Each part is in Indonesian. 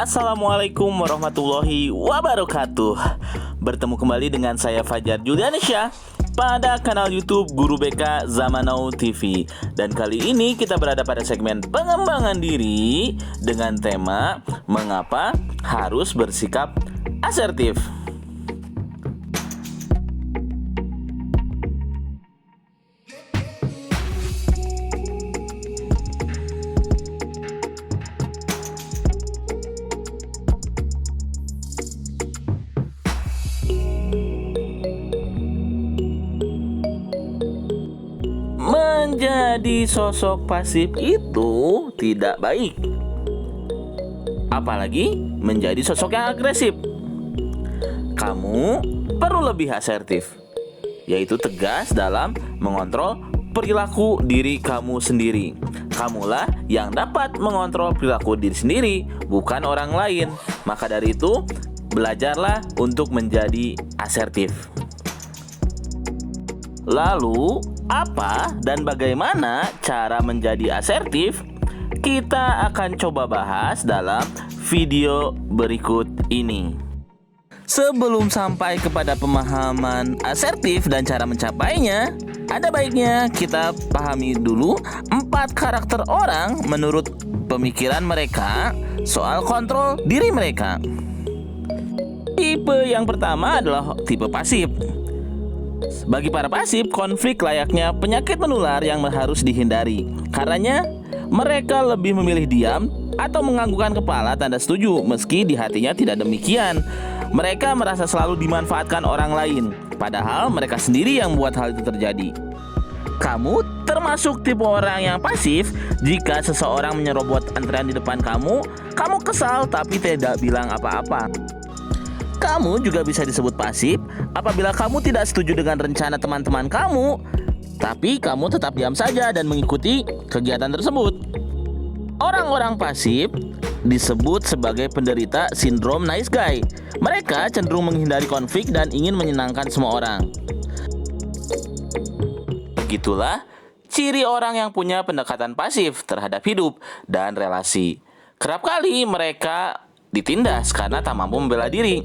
Assalamualaikum warahmatullahi wabarakatuh. Bertemu kembali dengan saya Fajar Juliansyah pada kanal YouTube Guru BK Zaman Now TV. Dan kali ini kita berada pada segmen pengembangan diri dengan tema mengapa harus bersikap asertif. Menjadi sosok pasif itu tidak baik, apalagi menjadi sosok yang agresif. Kamu perlu lebih asertif, yaitu tegas dalam mengontrol perilaku diri kamu sendiri. Kamulah yang dapat mengontrol perilaku diri sendiri, bukan orang lain. Maka dari itu, belajarlah untuk menjadi asertif. Lalu, apa dan bagaimana cara menjadi asertif? Kita akan coba bahas dalam video berikut ini. Sebelum sampai kepada pemahaman asertif dan cara mencapainya, ada baiknya kita pahami dulu 4 karakter orang menurut pemikiran mereka soal kontrol diri mereka. Tipe yang pertama adalah tipe pasif. Bagi para pasif, konflik layaknya penyakit menular yang harus dihindari. Karenanya, mereka lebih memilih diam atau menganggukkan kepala tanda setuju, meski di hatinya tidak demikian. Mereka merasa selalu dimanfaatkan orang lain, padahal mereka sendiri yang membuat hal itu terjadi. Kamu termasuk tipe orang yang pasif. Jika seseorang menyerobot antrean di depan kamu kesal tapi tidak bilang apa-apa. Kamu juga bisa disebut pasif apabila kamu tidak setuju dengan rencana teman-teman kamu, tapi kamu tetap diam saja dan mengikuti kegiatan tersebut. Orang-orang pasif disebut sebagai penderita sindrom nice guy. Mereka cenderung menghindari konflik dan ingin menyenangkan semua orang. Begitulah ciri orang yang punya pendekatan pasif terhadap hidup dan relasi. Kerap kali mereka ditindas karena tak mampu membela diri.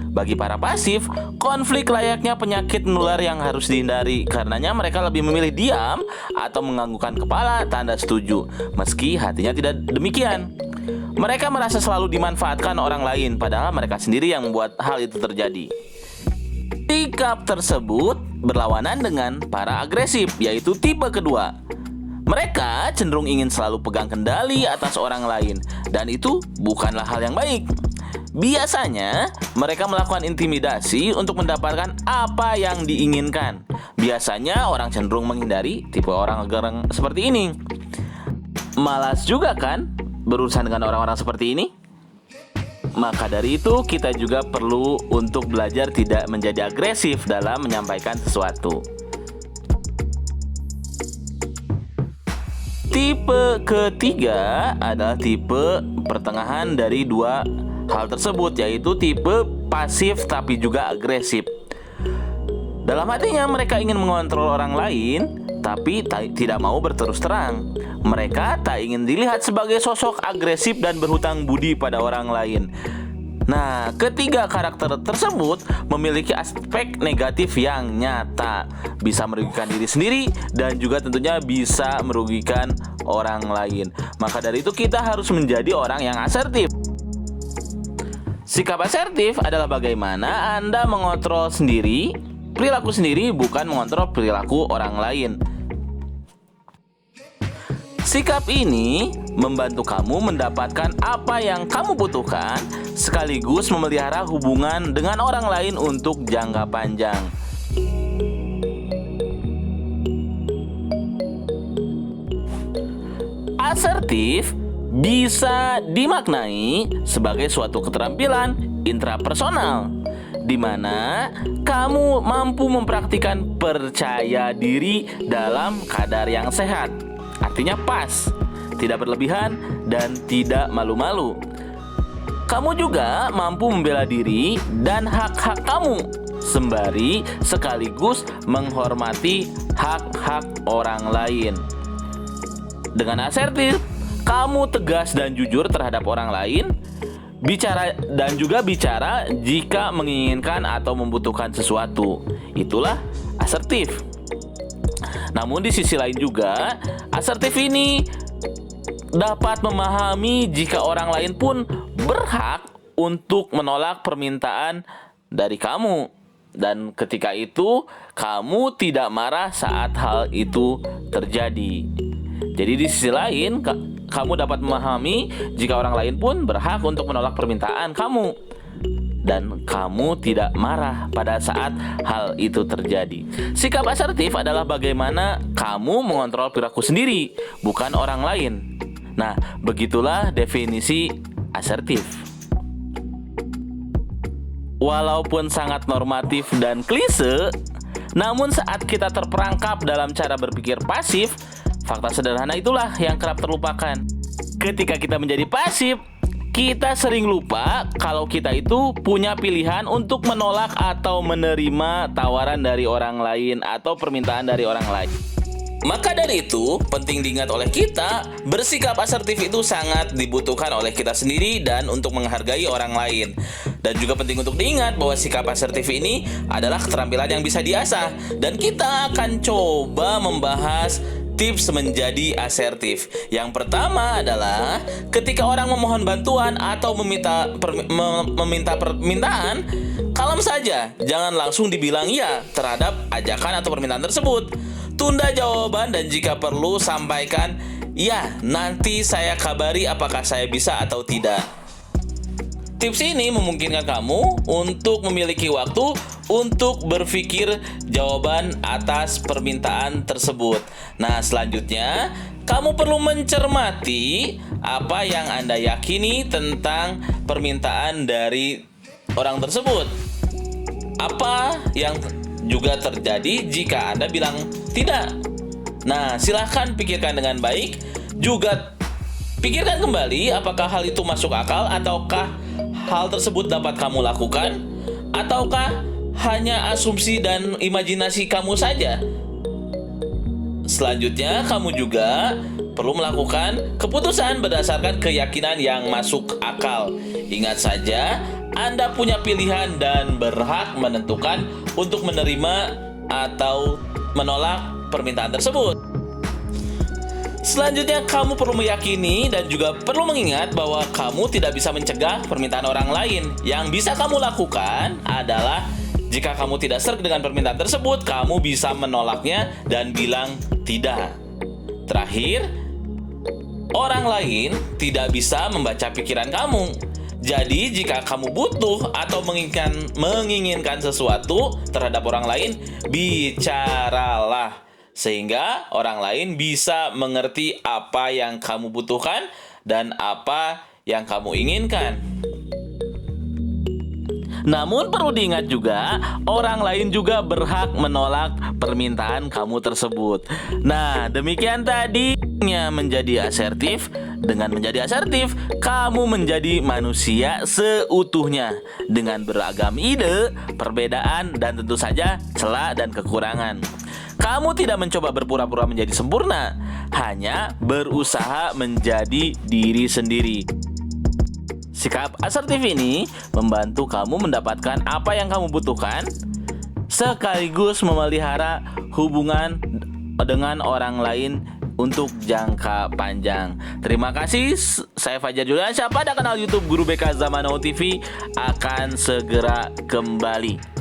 Bagi para pasif, konflik layaknya penyakit menular yang harus dihindari. Karenanya mereka lebih memilih diam atau menganggukkan kepala tanda setuju, meski hatinya tidak demikian. Mereka merasa selalu dimanfaatkan orang lain, padahal mereka sendiri yang membuat hal itu terjadi. Sikap tersebut berlawanan dengan para agresif, yaitu tipe kedua. Mereka cenderung ingin selalu pegang kendali atas orang lain, dan itu bukanlah hal yang baik. Biasanya, mereka melakukan intimidasi untuk mendapatkan apa yang diinginkan. Biasanya, orang cenderung menghindari tipe orang seperti ini. Malas juga kan berurusan dengan orang-orang seperti ini? Maka dari itu, kita juga perlu untuk belajar tidak menjadi agresif dalam menyampaikan sesuatu. Tipe ketiga adalah tipe pertengahan dari dua hal tersebut, yaitu tipe pasif tapi juga agresif. Dalam hatinya mereka ingin mengontrol orang lain, tapi tidak mau berterus terang. Mereka tak ingin dilihat sebagai sosok agresif dan berhutang budi pada orang lain. Nah, ketiga karakter tersebut memiliki aspek negatif yang nyata. Bisa merugikan diri sendiri dan juga tentunya bisa merugikan orang lain. Maka dari itu kita harus menjadi orang yang asertif. Sikap asertif adalah bagaimana Anda mengontrol sendiri, perilaku sendiri, bukan mengontrol perilaku orang lain. Sikap ini membantu kamu mendapatkan apa yang kamu butuhkan, sekaligus memelihara hubungan dengan orang lain untuk jangka panjang. Asertif bisa dimaknai sebagai suatu keterampilan intrapersonal, di mana kamu mampu mempraktikkan percaya diri dalam kadar yang sehat. Artinya pas, tidak berlebihan, dan tidak malu-malu. Kamu juga mampu membela diri dan hak-hak kamu, sembari sekaligus menghormati hak-hak orang lain. Dengan asertif, kamu tegas dan jujur terhadap orang lain, bicara jika menginginkan atau membutuhkan sesuatu. Itulah asertif. Namun di sisi lain juga, asertif ini dapat memahami jika orang lain pun berhak untuk menolak permintaan dari kamu. Dan ketika itu, kamu tidak marah saat hal itu terjadi. Jadi di sisi lain, kamu dapat memahami jika orang lain pun berhak untuk menolak permintaan kamu. Dan kamu tidak marah pada saat hal itu terjadi. Sikap asertif adalah bagaimana kamu mengontrol perilaku sendiri, bukan orang lain. Nah, begitulah definisi asertif. Walaupun sangat normatif dan klise, namun saat kita terperangkap dalam cara berpikir pasif, fakta sederhana itulah yang kerap terlupakan. Ketika kita menjadi pasif, kita sering lupa kalau kita itu punya pilihan untuk menolak atau menerima tawaran dari orang lain atau permintaan dari orang lain. Maka dari itu, penting diingat oleh kita, bersikap asertif itu sangat dibutuhkan oleh kita sendiri dan untuk menghargai orang lain. Dan juga penting untuk diingat bahwa sikap asertif ini adalah keterampilan yang bisa diasah. Dan kita akan coba membahas tips menjadi asertif. Yang pertama adalah ketika orang memohon bantuan atau meminta permintaan, kalem saja, jangan langsung dibilang ya terhadap ajakan atau permintaan tersebut. Tunda jawaban dan jika perlu sampaikan, ya nanti saya kabari apakah saya bisa atau tidak. Tips ini memungkinkan kamu untuk memiliki waktu untuk berpikir jawaban atas permintaan tersebut. Nah, selanjutnya, kamu perlu mencermati apa yang Anda yakini tentang permintaan dari orang tersebut. Apa yang juga terjadi jika Anda bilang tidak. Nah, silahkan pikirkan dengan baik. Juga pikirkan kembali apakah hal itu masuk akal ataukah hal tersebut dapat kamu lakukan, ataukah hanya asumsi dan imajinasi kamu saja. Selanjutnya, kamu juga perlu melakukan keputusan berdasarkan keyakinan yang masuk akal. Ingat saja, Anda punya pilihan dan berhak menentukan untuk menerima atau menolak permintaan tersebut. Selanjutnya, kamu perlu meyakini dan juga perlu mengingat bahwa kamu tidak bisa mencegah permintaan orang lain. Yang bisa kamu lakukan adalah jika kamu tidak serg dengan permintaan tersebut, kamu bisa menolaknya dan bilang tidak. Terakhir, orang lain tidak bisa membaca pikiran kamu. Jadi, jika kamu butuh atau menginginkan sesuatu terhadap orang lain, bicaralah. Sehingga orang lain bisa mengerti apa yang kamu butuhkan dan apa yang kamu inginkan. Namun perlu diingat juga, orang lain juga berhak menolak permintaan kamu tersebut. Nah, demikian tadi menjadi asertif. Dengan menjadi asertif, kamu menjadi manusia seutuhnya dengan beragam ide, perbedaan, dan tentu saja celah dan kekurangan. Kamu tidak mencoba berpura-pura menjadi sempurna, hanya berusaha menjadi diri sendiri. Sikap asertif ini membantu kamu mendapatkan apa yang kamu butuhkan, sekaligus memelihara hubungan dengan orang lain untuk jangka panjang. Terima kasih, saya Fajar Juliansyah pada kanal YouTube Guru BK Zaman Now TV akan segera kembali.